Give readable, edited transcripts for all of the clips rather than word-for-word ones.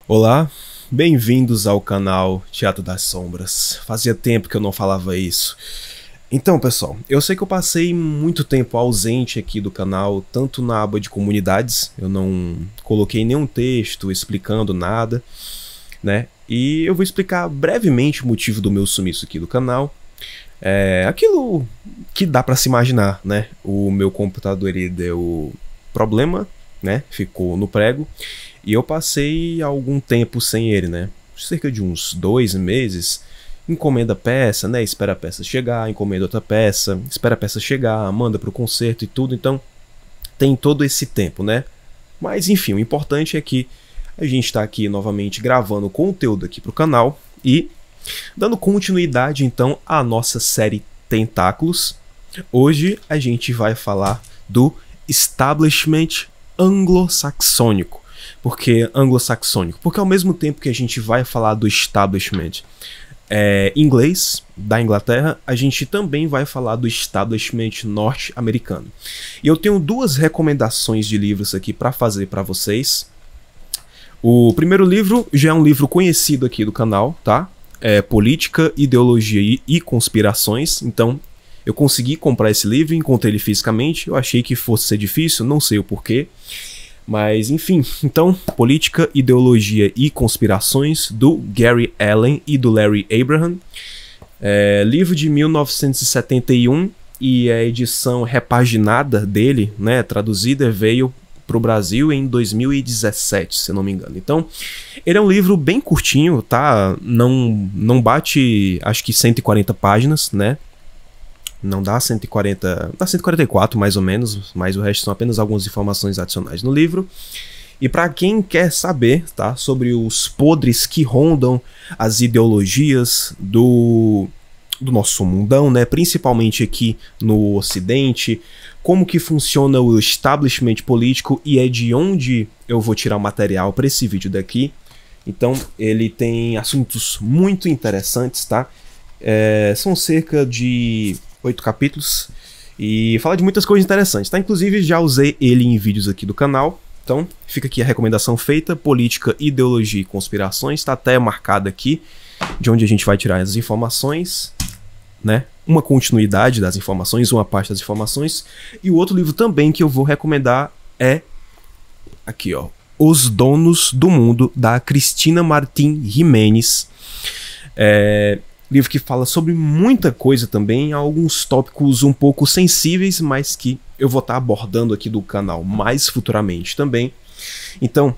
Olá, bem-vindos ao canal Teatro das Sombras. Fazia tempo que eu não falava isso. Então, pessoal, eu sei que eu passei muito tempo ausente aqui do canal, tanto na aba de comunidades, eu não coloquei nenhum texto explicando nada, né? E eu vou explicar brevemente o motivo do meu sumiço aqui do canal. Aquilo que dá pra se imaginar, né? O meu computador ele deu problema, né? Ficou no prego. E eu passei algum tempo sem ele, né? Cerca de uns 2 meses. Encomenda a peça, né? Espera a peça chegar, encomenda outra peça, espera a peça chegar, manda pro conserto e tudo. Então, tem todo esse tempo, né? Mas, enfim, o importante é que a gente está aqui novamente gravando conteúdo aqui pro canal e dando continuidade, então, à nossa série Tentáculos. Hoje a gente vai falar do establishment anglo-saxônico. Por que anglo-saxônico? Porque ao mesmo tempo que a gente vai falar do establishment inglês da Inglaterra, a gente também vai falar do establishment norte-americano. E eu tenho duas recomendações de livros aqui para fazer para vocês. O primeiro livro já é um livro conhecido aqui do canal, tá? É Política, Ideologia e Conspirações. Então, eu consegui comprar esse livro, encontrei ele fisicamente. Eu achei que fosse ser difícil, não sei o porquê. Mas, enfim, então, Política, Ideologia e Conspirações, do Gary Allen e do Larry Abraham. Livro de 1971 e a edição repaginada dele, né, traduzida, veio para o Brasil em 2017, se não me engano. Então, ele é um livro bem curtinho, tá? Não bate, acho que 140 páginas, né? Não dá 140, dá 144 mais ou menos, mas o resto são apenas algumas informações adicionais no livro. E para quem quer saber, tá, sobre os podres que rondam as ideologias do nosso mundão, né, principalmente aqui no Ocidente, como que funciona o establishment político e é de onde eu vou tirar o material para esse vídeo daqui. Então ele tem assuntos muito interessantes, tá? São cerca de 8 capítulos e fala de muitas coisas interessantes, tá? Inclusive já usei ele em vídeos aqui do canal, então fica aqui a recomendação feita. Política, Ideologia e Conspirações, tá até marcado aqui de onde a gente vai tirar as informações, né? Uma continuidade das informações, uma parte das informações. E o outro livro também que eu vou recomendar é aqui, ó, Os Donos do Mundo, da Cristina Martín Giménez. Livro que fala sobre muita coisa também, alguns tópicos um pouco sensíveis, mas que eu vou estar abordando aqui do canal mais futuramente também. Então,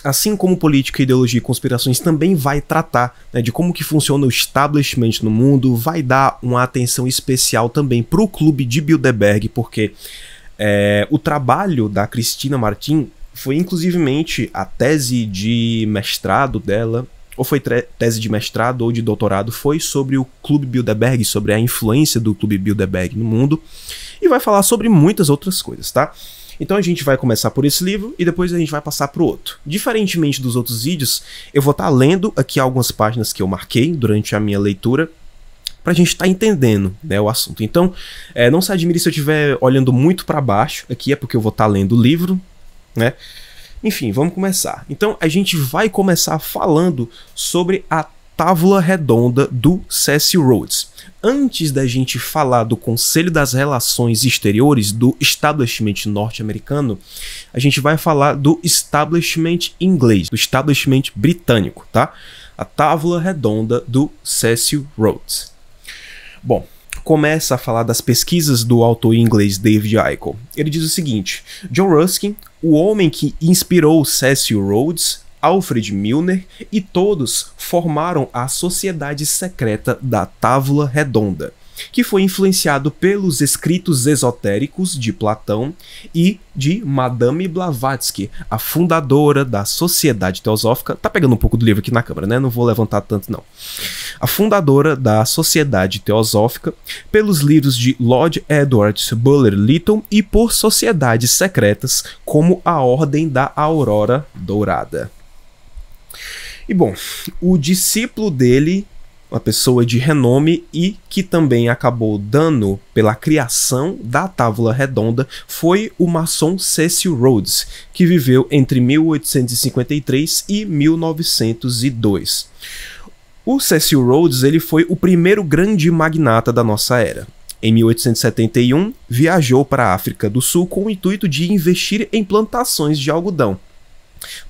assim como Política, Ideologia e Conspirações também vai tratar, né, de como que funciona o establishment no mundo, vai dar uma atenção especial também para o Clube de Bilderberg, porque o trabalho da Cristina Martín foi inclusivemente a tese de mestrado dela, ou foi tese de mestrado ou de doutorado, foi sobre o Clube Bilderberg, sobre a influência do Clube Bilderberg no mundo, e vai falar sobre muitas outras coisas, tá? Então a gente vai começar por esse livro e depois a gente vai passar para o outro. Diferentemente dos outros vídeos, eu vou estar lendo aqui algumas páginas que eu marquei durante a minha leitura, pra gente estar entendendo, né, o assunto. Então, não se admire se eu estiver olhando muito para baixo, aqui é porque eu vou estar lendo o livro, né? Enfim, vamos começar. Então, a gente vai começar falando sobre a Távola Redonda do Cecil Rhodes. Antes da gente falar do Conselho das Relações Exteriores do establishment norte-americano, a gente vai falar do establishment inglês, do establishment britânico, tá? A Távola Redonda do Cecil Rhodes. Bom, começa a falar das pesquisas do autor inglês David Eichel. Ele diz o seguinte: John Ruskin, o homem que inspirou Cecil Rhodes, Alfred Milner e todos formaram a Sociedade Secreta da Távola Redonda, que foi influenciado pelos escritos esotéricos de Platão e de Madame Blavatsky, a fundadora da Sociedade Teosófica. Tá pegando um pouco do livro aqui na câmera, né? Não vou levantar tanto não. A fundadora da Sociedade Teosófica, pelos livros de Lord Edward Bulwer Lytton e por sociedades secretas como a Ordem da Aurora Dourada. E bom, o discípulo dele, uma pessoa de renome e que também acabou dando pela criação da Távola Redonda, foi o maçom Cecil Rhodes, que viveu entre 1853 e 1902. O Cecil Rhodes ele foi o primeiro grande magnata da nossa era. Em 1871, viajou para a África do Sul com o intuito de investir em plantações de algodão.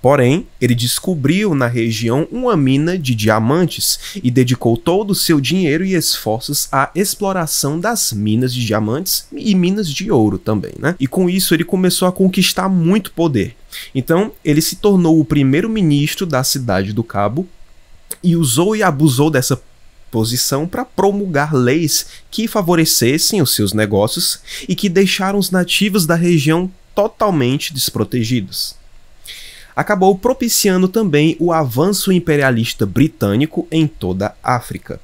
Porém, ele descobriu na região uma mina de diamantes e dedicou todo o seu dinheiro e esforços à exploração das minas de diamantes e minas de ouro também, né? E com isso ele começou a conquistar muito poder. Então, ele se tornou o primeiro-ministro da cidade do Cabo e usou e abusou dessa posição para promulgar leis que favorecessem os seus negócios e que deixaram os nativos da região totalmente desprotegidos. Acabou propiciando também o avanço imperialista britânico em toda a África.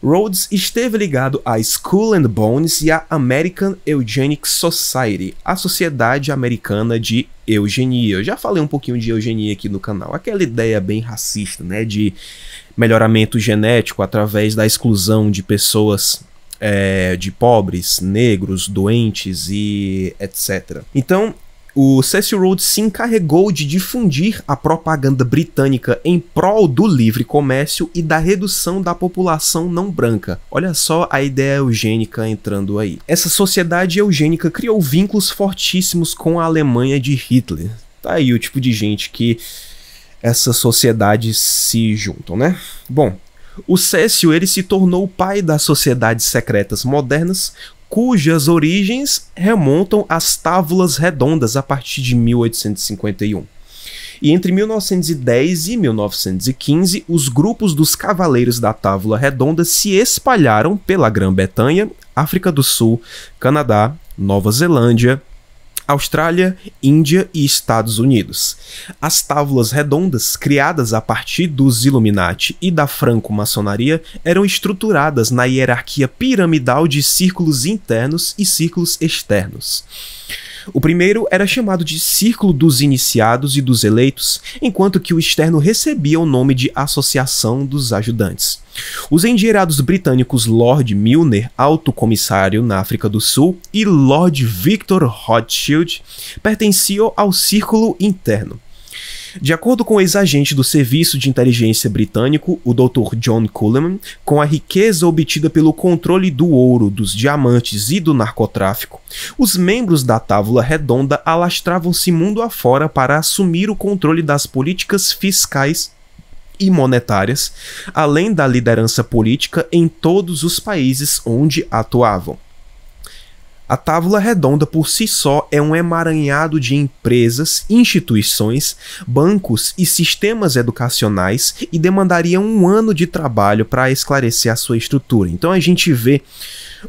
Rhodes esteve ligado à Skull and Bones e à American Eugenics Society, a Sociedade Americana de Eugenia. Eu já falei um pouquinho de eugenia aqui no canal, aquela ideia bem racista, né, de melhoramento genético através da exclusão de pessoas de pobres, negros, doentes e etc. Então, o Cecil Rhodes se encarregou de difundir a propaganda britânica em prol do livre comércio e da redução da população não branca. Olha só a ideia eugênica entrando aí. Essa sociedade eugênica criou vínculos fortíssimos com a Alemanha de Hitler. Tá aí o tipo de gente que essas sociedades se juntam, né? Bom, o Cecil ele se tornou o pai das sociedades secretas modernas, cujas origens remontam às Távolas Redondas a partir de 1851. E entre 1910 e 1915, os grupos dos Cavaleiros da Távola Redonda se espalharam pela Grã-Bretanha, África do Sul, Canadá, Nova Zelândia, Austrália, Índia e Estados Unidos. As Távolas Redondas, criadas a partir dos Illuminati e da franco-maçonaria, eram estruturadas na hierarquia piramidal de círculos internos e círculos externos. O primeiro era chamado de Círculo dos Iniciados e dos Eleitos, enquanto que o externo recebia o nome de Associação dos Ajudantes. Os endinheirados britânicos Lord Milner, alto comissário na África do Sul, e Lord Victor Rothschild pertenciam ao Círculo Interno. De acordo com o ex-agente do Serviço de Inteligência britânico, o Dr. John Coleman, com a riqueza obtida pelo controle do ouro, dos diamantes e do narcotráfico, os membros da Távola Redonda alastravam-se mundo afora para assumir o controle das políticas fiscais e monetárias, além da liderança política em todos os países onde atuavam. A Távola Redonda por si só é um emaranhado de empresas, instituições, bancos e sistemas educacionais e demandaria um ano de trabalho para esclarecer a sua estrutura. Então a gente vê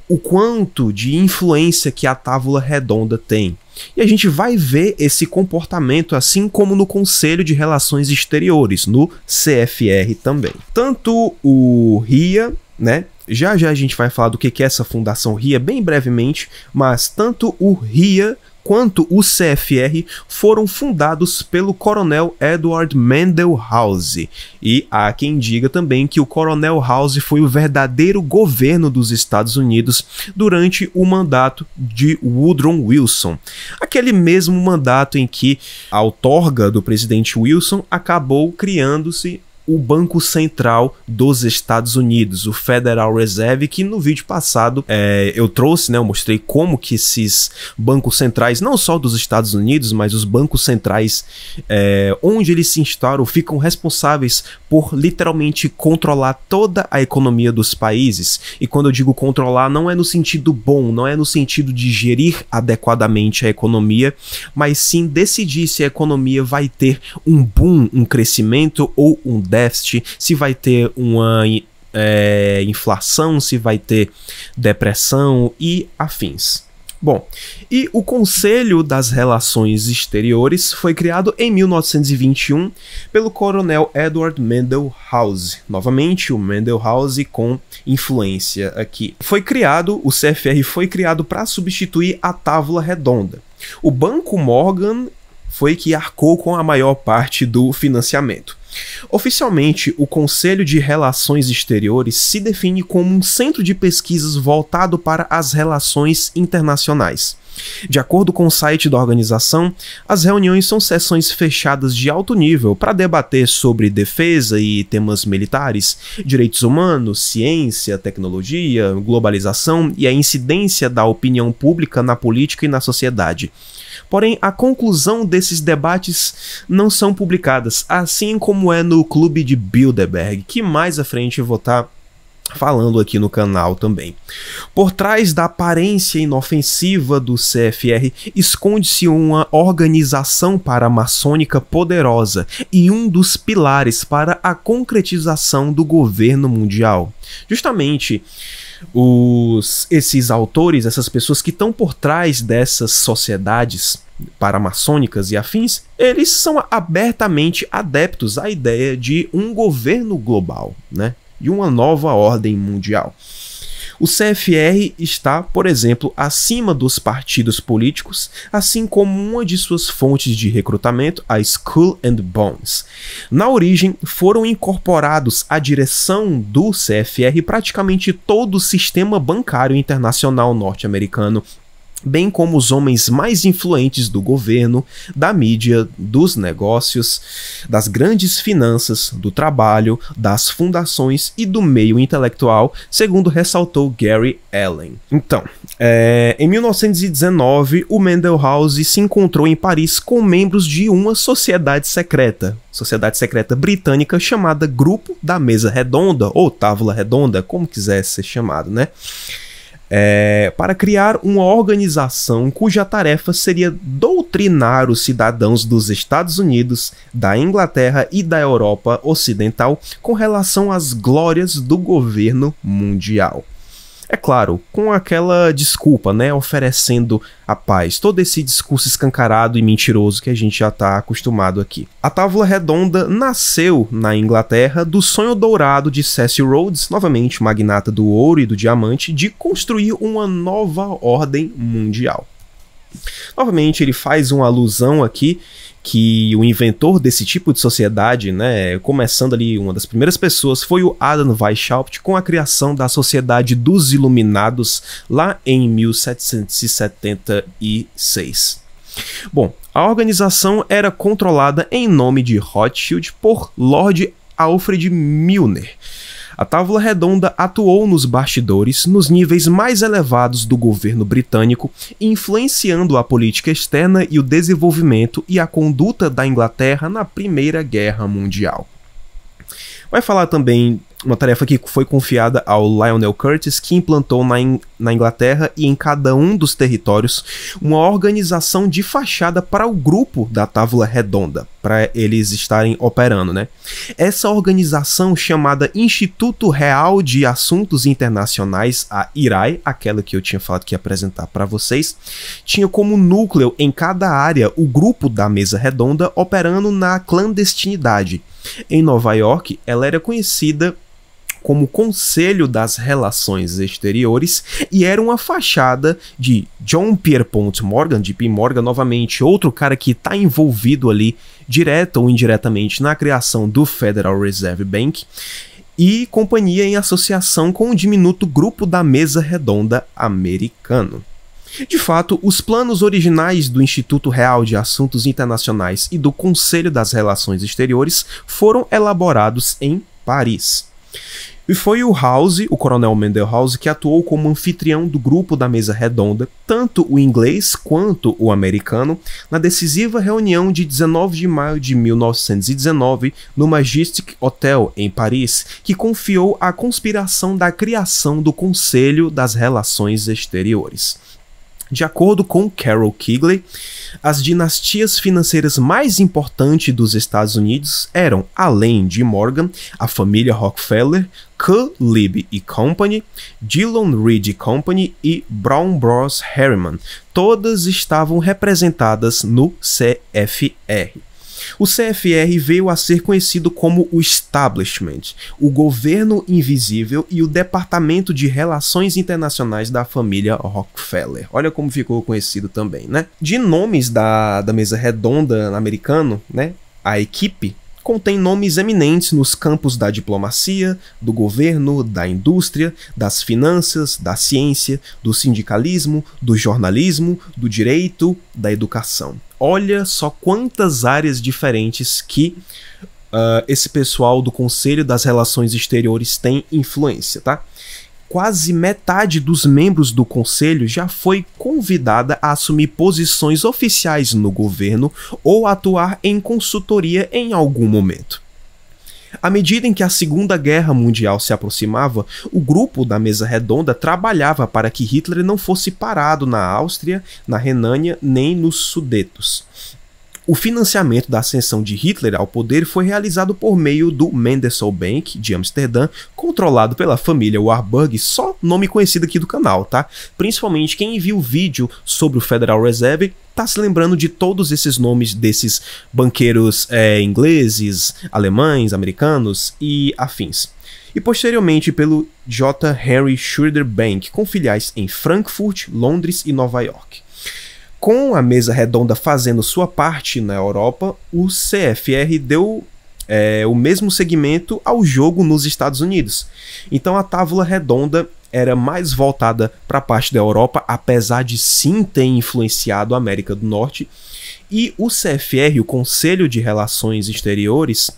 o quanto de influência que a Távola Redonda tem. E a gente vai ver esse comportamento assim como no Conselho de Relações Exteriores, no CFR também. Tanto o RIA, né? Já a gente vai falar do que é essa Fundação RIA bem brevemente, mas tanto o RIA quanto o CFR foram fundados pelo Coronel Edward Mandell House. E há quem diga também que o Coronel House foi o verdadeiro governo dos Estados Unidos durante o mandato de Woodrow Wilson. Aquele mesmo mandato em que a outorga do presidente Wilson acabou criando-se o Banco Central dos Estados Unidos, o Federal Reserve, que no vídeo passado eu trouxe, né, eu mostrei como que esses bancos centrais, não só dos Estados Unidos, mas os bancos centrais onde eles se instauram, ficam responsáveis por literalmente controlar toda a economia dos países. E quando eu digo controlar, não é no sentido bom, não é no sentido de gerir adequadamente a economia, mas sim decidir se a economia vai ter um boom, um crescimento ou um déficit, se vai ter uma inflação, se vai ter depressão e afins. Bom, e o Conselho das Relações Exteriores foi criado em 1921 pelo Coronel Edward Mandell House. Novamente, o Mandell House com influência aqui. O CFR foi criado para substituir a Távola Redonda. O Banco Morgan foi que arcou com a maior parte do financiamento. Oficialmente, o Conselho de Relações Exteriores se define como um centro de pesquisas voltado para as relações internacionais. De acordo com o site da organização, as reuniões são sessões fechadas de alto nível para debater sobre defesa e temas militares, direitos humanos, ciência, tecnologia, globalização e a incidência da opinião pública na política e na sociedade. Porém, a conclusão desses debates não são publicadas, assim como é no Clube de Bilderberg, que mais à frente eu vou estar falando aqui no canal também. Por trás da aparência inofensiva do CFR esconde-se uma organização paramaçônica poderosa e um dos pilares para a concretização do governo mundial. Justamente, esses autores, essas pessoas que estão por trás dessas sociedades paramaçônicas e afins, eles são abertamente adeptos à ideia de um governo global, né? De uma nova ordem mundial. O CFR está, por exemplo, acima dos partidos políticos, assim como uma de suas fontes de recrutamento, a Skull and Bones. Na origem, foram incorporados à direção do CFR praticamente todo o sistema bancário internacional norte-americano, bem como os homens mais influentes do governo, da mídia, dos negócios, das grandes finanças, do trabalho, das fundações e do meio intelectual, segundo ressaltou Gary Allen. Então, em 1919, o Mandel House se encontrou em Paris com membros de uma sociedade secreta britânica chamada Grupo da Mesa Redonda, ou Távola Redonda, como quiser ser chamado, né? Para criar uma organização cuja tarefa seria doutrinar os cidadãos dos Estados Unidos, da Inglaterra e da Europa Ocidental com relação às glórias do governo mundial. É claro, com aquela desculpa, né, oferecendo a paz, todo esse discurso escancarado e mentiroso que a gente já está acostumado aqui. A Távola Redonda nasceu na Inglaterra do sonho dourado de Cecil Rhodes, novamente magnata do ouro e do diamante, de construir uma nova ordem mundial. Novamente, ele faz uma alusão aqui que o inventor desse tipo de sociedade, né, começando ali, uma das primeiras pessoas foi o Adam Weishaupt com a criação da Sociedade dos Iluminados lá em 1776. Bom, a organização era controlada em nome de Rothschild por Lord Alfred Milner. A Távola Redonda atuou nos bastidores, nos níveis mais elevados do governo britânico, influenciando a política externa e o desenvolvimento e a conduta da Inglaterra na Primeira Guerra Mundial. Vai falar também uma tarefa que foi confiada ao Lionel Curtis, que implantou na Inglaterra e em cada um dos territórios uma organização de fachada para o grupo da Távola Redonda, para eles estarem operando, né? Essa organização, chamada Instituto Real de Assuntos Internacionais, a IRAI, aquela que eu tinha falado que ia apresentar para vocês, tinha como núcleo em cada área o grupo da Mesa Redonda operando na clandestinidade. Em Nova York, ela era conhecida como Conselho das Relações Exteriores e era uma fachada de John Pierpont Morgan, JP Morgan, novamente outro cara que está envolvido ali, direta ou indiretamente, na criação do Federal Reserve Bank, e companhia em associação com o diminuto Grupo da Mesa Redonda americano. De fato, os planos originais do Instituto Real de Assuntos Internacionais e do Conselho das Relações Exteriores foram elaborados em Paris. E foi o House, o coronel Mandel House, que atuou como anfitrião do grupo da Mesa Redonda, tanto o inglês quanto o americano, na decisiva reunião de 19 de maio de 1919 no Majestic Hotel, em Paris, que confiou a conspiração da criação do Conselho das Relações Exteriores. De acordo com Carol Quigley, as dinastias financeiras mais importantes dos Estados Unidos eram, além de Morgan, a família Rockefeller, Q. Lieb & Company, Dillon Read Company e Brown Bros. Harriman. Todas estavam representadas no CFR. O CFR veio a ser conhecido como o Establishment, o Governo Invisível e o Departamento de Relações Internacionais da família Rockefeller. Olha como ficou conhecido também, né? De nomes da Mesa Redonda americano, né? A equipe contém nomes eminentes nos campos da diplomacia, do governo, da indústria, das finanças, da ciência, do sindicalismo, do jornalismo, do direito, da educação. Olha só quantas áreas diferentes que esse pessoal do Conselho das Relações Exteriores tem influência, tá? Quase metade dos membros do conselho já foi convidada a assumir posições oficiais no governo ou atuar em consultoria em algum momento. À medida em que a Segunda Guerra Mundial se aproximava, o grupo da mesa redonda trabalhava para que Hitler não fosse parado na Áustria, na Renânia, nem nos Sudetos. O financiamento da ascensão de Hitler ao poder foi realizado por meio do Mendelssohn Bank, de Amsterdã, controlado pela família Warburg, só nome conhecido aqui do canal, tá? Principalmente quem viu o vídeo sobre o Federal Reserve tá se lembrando de todos esses nomes desses banqueiros ingleses, alemães, americanos e afins. E posteriormente pelo J. Henry Schroeder Bank, com filiais em Frankfurt, Londres e Nova York. Com a mesa redonda fazendo sua parte na Europa, o CFR deu o mesmo segmento ao jogo nos Estados Unidos. Então a tábua redonda era mais voltada para a parte da Europa, apesar de sim ter influenciado a América do Norte, e o CFR, o Conselho de Relações Exteriores,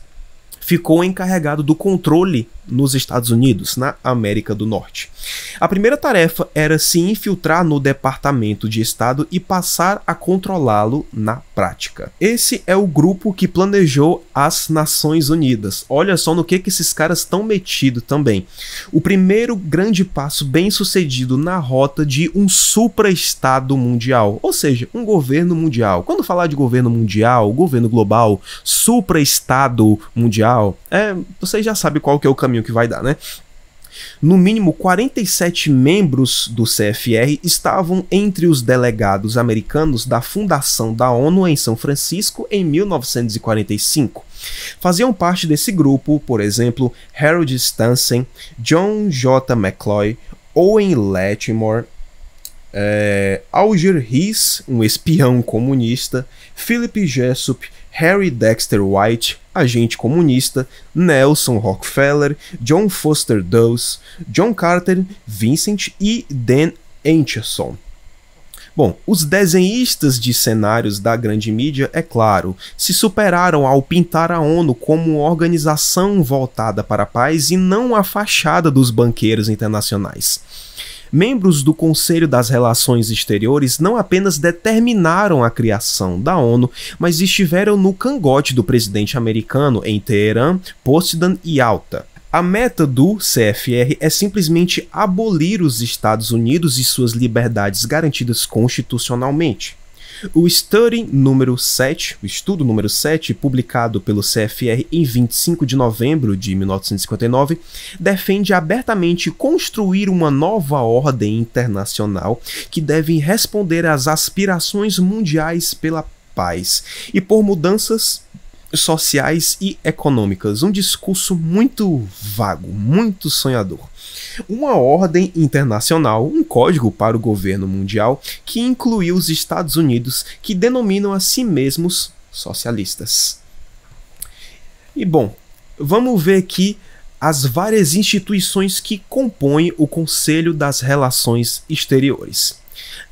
ficou encarregado do controle nos Estados Unidos, na América do Norte. A primeira tarefa era se infiltrar no Departamento de Estado e passar a controlá-lo na prática. Esse é o grupo que planejou as Nações Unidas. Olha só no que esses caras estão metidos também. O primeiro grande passo bem sucedido na rota de um supra-estado mundial, ou seja, um governo mundial. Quando falar de governo mundial, governo global, supra-estado mundial, você já sabe qual que é o caminho que vai dar, né? No mínimo 47 membros do CFR estavam entre os delegados americanos da fundação da ONU em São Francisco em 1945. Faziam parte desse grupo, por exemplo, Harold Stanton, John J. McCloy, Owen Lattimore, Alger Hiss, um espião comunista, Philip Jessup, Harry Dexter White, agente comunista, Nelson Rockefeller, John Foster Dulles, John Carter, Vincent e Dan Acheson. Bom, os desenhistas de cenários da grande mídia, é claro, se superaram ao pintar a ONU como uma organização voltada para a paz e não a fachada dos banqueiros internacionais. Membros do Conselho das Relações Exteriores não apenas determinaram a criação da ONU, mas estiveram no cangote do presidente americano em Teherã, Potsdam e Yalta. A meta do CFR é simplesmente abolir os Estados Unidos e suas liberdades garantidas constitucionalmente. O estudo número 7, publicado pelo CFR em 25 de novembro de 1959, defende abertamente construir uma nova ordem internacional que deve responder às aspirações mundiais pela paz e por mudanças sociais e econômicas. Um discurso muito vago, muito sonhador. Uma ordem internacional, um código para o governo mundial que incluiu os Estados Unidos, que denominam a si mesmos socialistas. E bom, vamos ver aqui as várias instituições que compõem o Conselho das Relações Exteriores.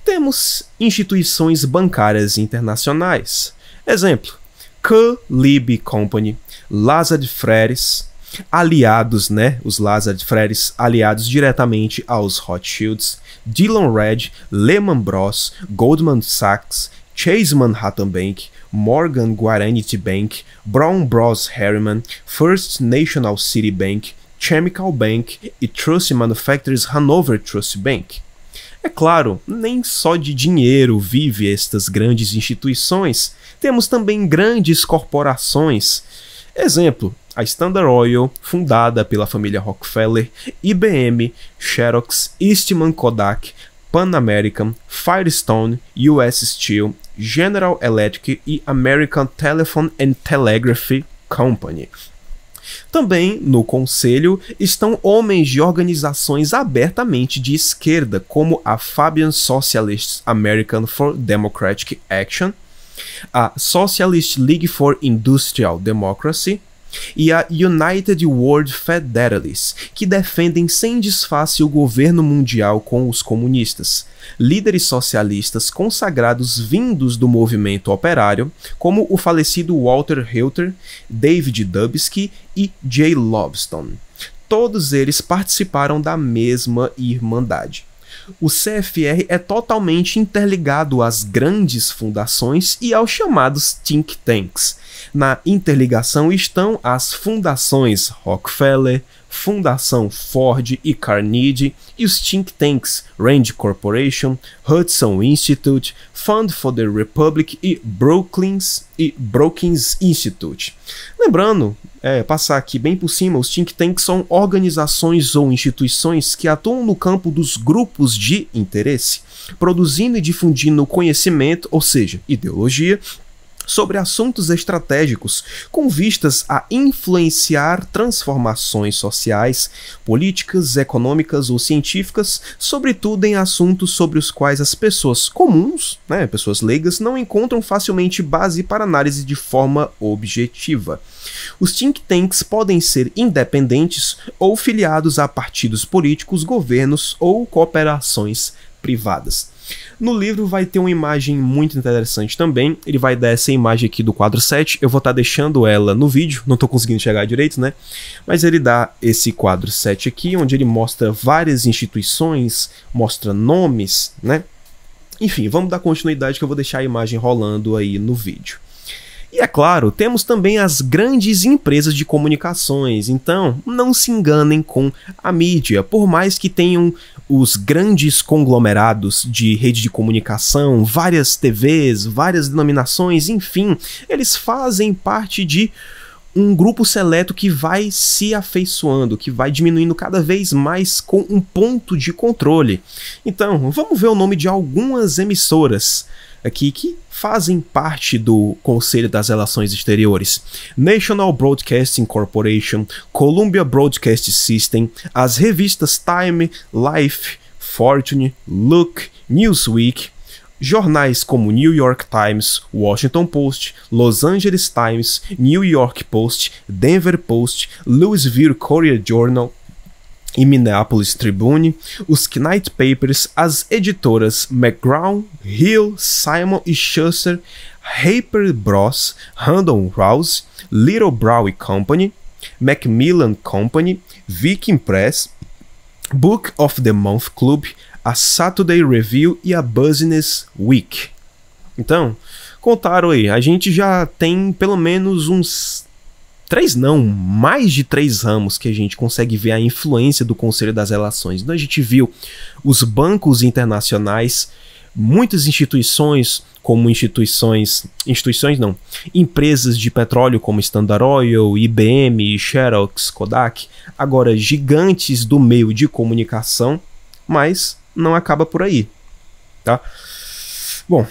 Temos instituições bancárias internacionais. Exemplo: K-Lib Company, Lazard Freres, aliados, os Lazard Freres aliados diretamente aos Rothschilds, Dillon Red, Lehman Bros, Goldman Sachs, Chase Manhattan Bank, Morgan Guaranty Bank, Brown Bros Harriman, First National City Bank, Chemical Bank e Trust Manufacturers Hanover Trust Bank. É claro, nem só de dinheiro vive estas grandes instituições, temos também grandes corporações. Exemplo, a Standard Oil, fundada pela família Rockefeller, IBM, Xerox, Eastman Kodak, Pan American, Firestone, US Steel, General Electric e American Telephone and Telegraph Company. Também no conselho estão homens de organizações abertamente de esquerda, como a Fabian Socialist American for Democratic Action, a Socialist League for Industrial Democracy e a United World Federalists, que defendem sem disfarce o governo mundial com os comunistas. Líderes socialistas consagrados vindos do movimento operário, como o falecido Walter Hilter, David Dubsky e Jay Lovestone. Todos eles participaram da mesma irmandade. O CFR é totalmente interligado às grandes fundações e aos chamados think tanks. Na interligação estão as fundações Rockefeller, Fundação Ford e Carnegie e os think tanks Rand Corporation, Hudson Institute, Fund for the Republic e Brookings Institute. Lembrando, passar aqui bem por cima, os think tanks são organizações ou instituições que atuam no campo dos grupos de interesse, produzindo e difundindo conhecimento, ou seja, ideologia, sobre assuntos estratégicos com vistas a influenciar transformações sociais, políticas, econômicas ou científicas, sobretudo em assuntos sobre os quais as pessoas comuns, pessoas leigas, não encontram facilmente base para análise de forma objetiva. Os think tanks podem ser independentes ou filiados a partidos políticos, governos ou cooperações privadas. No livro vai ter uma imagem muito interessante também, ele vai dar essa imagem aqui do quadro 7, eu vou estar deixando ela no vídeo, não estou conseguindo chegar direito, né? Mas ele dá esse quadro 7 aqui, onde ele mostra várias instituições, mostra nomes, né? Enfim, vamos dar continuidade que eu vou deixar a imagem rolando aí no vídeo. E é claro, temos também as grandes empresas de comunicações, então não se enganem com a mídia, por mais que tenham os grandes conglomerados de rede de comunicação, várias TVs, várias denominações, enfim, eles fazem parte de um grupo seleto que vai se afeiçoando, que vai diminuindo cada vez mais com um ponto de controle. Então, vamos ver o nome de algumas emissoras aqui que fazem parte do Conselho das Relações Exteriores: National Broadcasting Corporation, Columbia Broadcast System, as revistas Time, Life, Fortune, Look, Newsweek, jornais como New York Times, Washington Post, Los Angeles Times, New York Post, Denver Post, Louisville Courier Journal e Minneapolis Tribune, os Knight Papers, as editoras McGraw, Hill, Simon e Schuster, Harper Bros, Random House, Little Brown Company, Macmillan Company, Viking Press, Book of the Month Club, a Saturday Review e a Business Week. Então, contaram aí, a gente já tem pelo menos mais de 3 ramos que a gente consegue ver a influência do Conselho das Relações. Então a gente viu os bancos internacionais, muitas instituições, como empresas de petróleo como Standard Oil, IBM, Xerox, Kodak, agora gigantes do meio de comunicação, mas não acaba por aí, tá? Bom,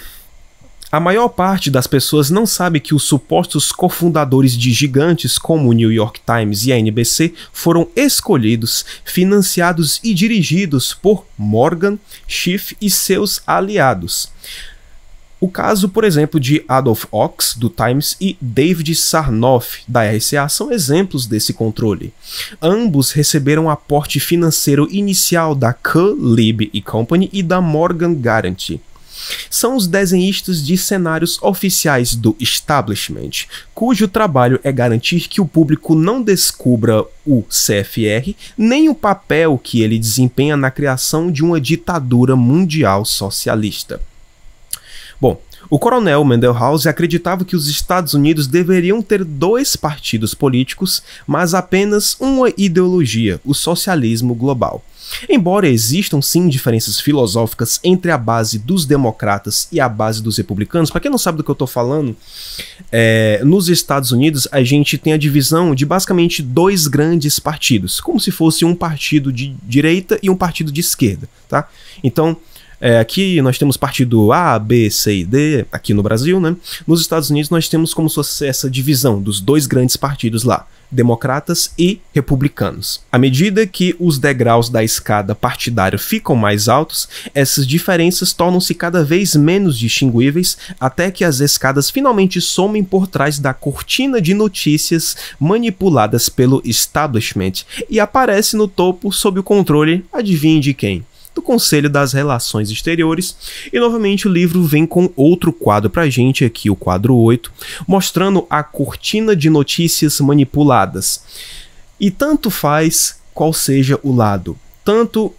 a maior parte das pessoas não sabe que os supostos cofundadores de gigantes como o New York Times e a NBC foram escolhidos, financiados e dirigidos por Morgan, Schiff e seus aliados. O caso, por exemplo, de Adolph Ochs, do Times, e David Sarnoff, da RCA, são exemplos desse controle. Ambos receberam aporte financeiro inicial da K-Lib Company e da Morgan Guaranty. São os desenhistas de cenários oficiais do establishment, cujo trabalho é garantir que o público não descubra o CFR, nem o papel que ele desempenha na criação de uma ditadura mundial socialista. Bom, o coronel Mendelhouse acreditava que os Estados Unidos deveriam ter 2 partidos políticos, mas apenas uma ideologia, o socialismo global. Embora existam sim diferenças filosóficas entre a base dos democratas e a base dos republicanos, para quem não sabe do que eu estou falando, nos Estados Unidos a gente tem a divisão de basicamente 2 grandes partidos, como se fosse um partido de direita e um partido de esquerda, tá? Então, aqui nós temos partido A, B, C e D, aqui no Brasil, né? Nos Estados Unidos nós temos como se fosse essa divisão dos 2 grandes partidos lá. democratas e republicanos. À medida que os degraus da escada partidária ficam mais altos, essas diferenças tornam-se cada vez menos distinguíveis até que as escadas finalmente somem por trás da cortina de notícias manipuladas pelo establishment e aparece no topo sob o controle, adivinhe de quem? Do Conselho das Relações Exteriores. E novamente o livro vem com outro quadro pra gente, aqui o quadro 8, mostrando a cortina de notícias manipuladas. E tanto faz qual seja o lado, tanto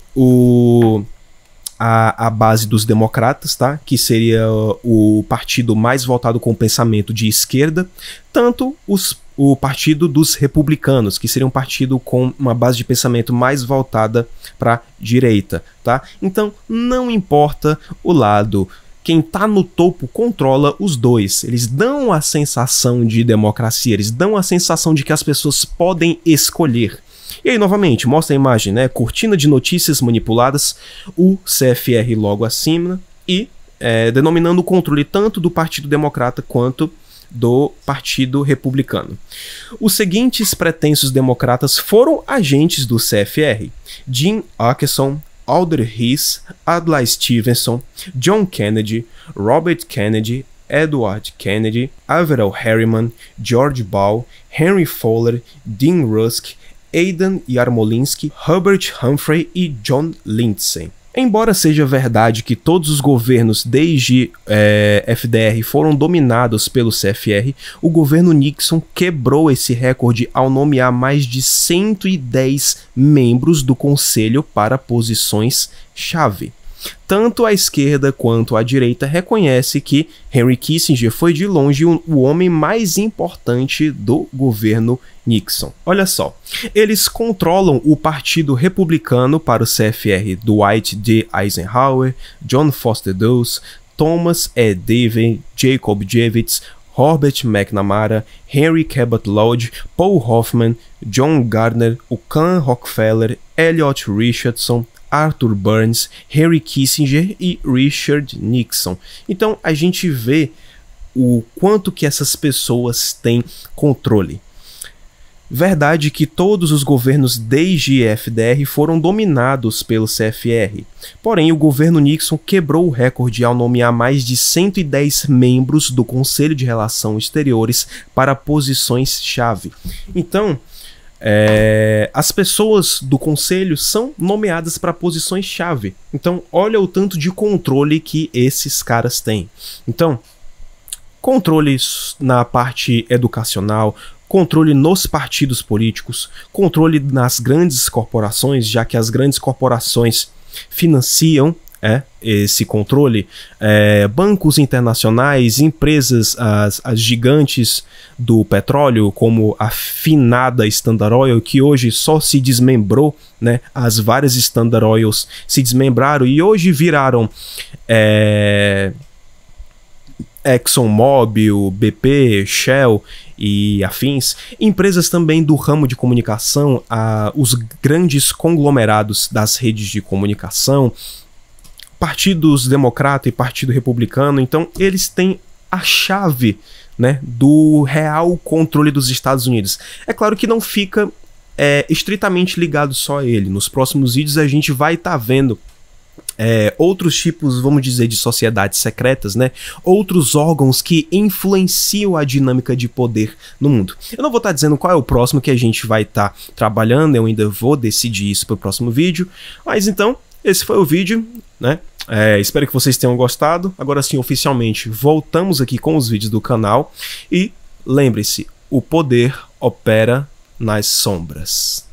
a base dos democratas, tá? Que seria o partido mais voltado com o pensamento de esquerda, tanto o partido dos republicanos, que seria um partido com uma base de pensamento mais voltada para a direita, tá? Então, não importa o lado, quem está no topo controla os dois. Eles dão a sensação de democracia, eles dão a sensação de que as pessoas podem escolher. E aí, novamente, mostra a imagem, né? Cortina de notícias manipuladas, o CFR logo acima e denominando o controle tanto do Partido Democrata quanto do Partido Republicano. Os seguintes pretensos democratas foram agentes do CFR: Jim Acheson, Alder Hiss, Adlai Stevenson, John Kennedy, Robert Kennedy, Edward Kennedy, Averell Harriman, George Ball, Henry Fowler, Dean Rusk, Aidan Yarmolinsky, Herbert Humphrey e John Lindsay. Embora seja verdade que todos os governos desde FDR foram dominados pelo CFR, o governo Nixon quebrou esse recorde ao nomear mais de 110 membros do conselho para posições-chave. Tanto a esquerda quanto a direita reconhece que Henry Kissinger foi de longe o homem mais importante do governo Nixon. Olha só, eles controlam o Partido Republicano para o CFR: Dwight D. Eisenhower, John Foster Dulles, Thomas E. Davey, Jacob Javits, Robert McNamara, Henry Cabot Lodge, Paul Hoffman, John Gardner, o Clan Rockefeller, Elliot Richardson, Arthur Burns, Henry Kissinger e Richard Nixon. Então a gente vê o quanto que essas pessoas têm controle. Verdade que todos os governos desde FDR foram dominados pelo CFR. Porém, o governo Nixon quebrou o recorde ao nomear mais de 110 membros do Conselho de Relações Exteriores para posições-chave. Então, as pessoas do conselho são nomeadas para posições-chave. Então, olha o tanto de controle que esses caras têm. Então, controle na parte educacional, controle nos partidos políticos, controle nas grandes corporações, já que as grandes corporações financiam esse controle, bancos internacionais, empresas, as gigantes do petróleo, como a finada Standard Oil, que hoje só se desmembrou, né? As várias Standard Oils se desmembraram e hoje viraram ExxonMobil, BP, Shell e afins. Empresas também do ramo de comunicação, os grandes conglomerados das redes de comunicação, partidos democrata e partido republicano. Então eles têm a chave, né, do real controle dos Estados Unidos. É claro que não fica estritamente ligado só a ele. Nos próximos vídeos a gente vai estar vendo outros tipos, vamos dizer, de sociedades secretas, né? Outros órgãos que influenciam a dinâmica de poder no mundo. Eu não vou estar dizendo qual é o próximo que a gente vai estar trabalhando, eu ainda vou decidir isso para o próximo vídeo. Mas então, esse foi o vídeo, né? Espero que vocês tenham gostado. Agora sim, oficialmente, voltamos aqui com os vídeos do canal. E lembre-se, o poder opera nas sombras.